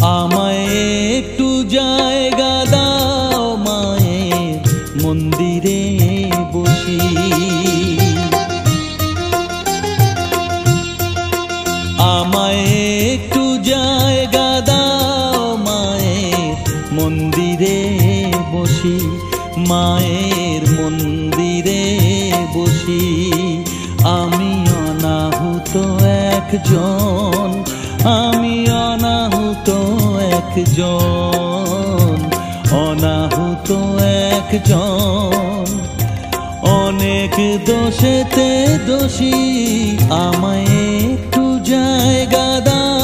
আমায় একটু জায়গা দাও মায়ের মন্দিরে বসি। আমায় একটু জায়গা দাও মায়ের মন্দিরে বসি, মায়ের মন্দিরে বসি। আমি অনাহুত একজন, আমি অনাহুত একজন, অনাহুত একজন। অনেক দোষেতে দোষী, আমায় একটু জায়গা দাও।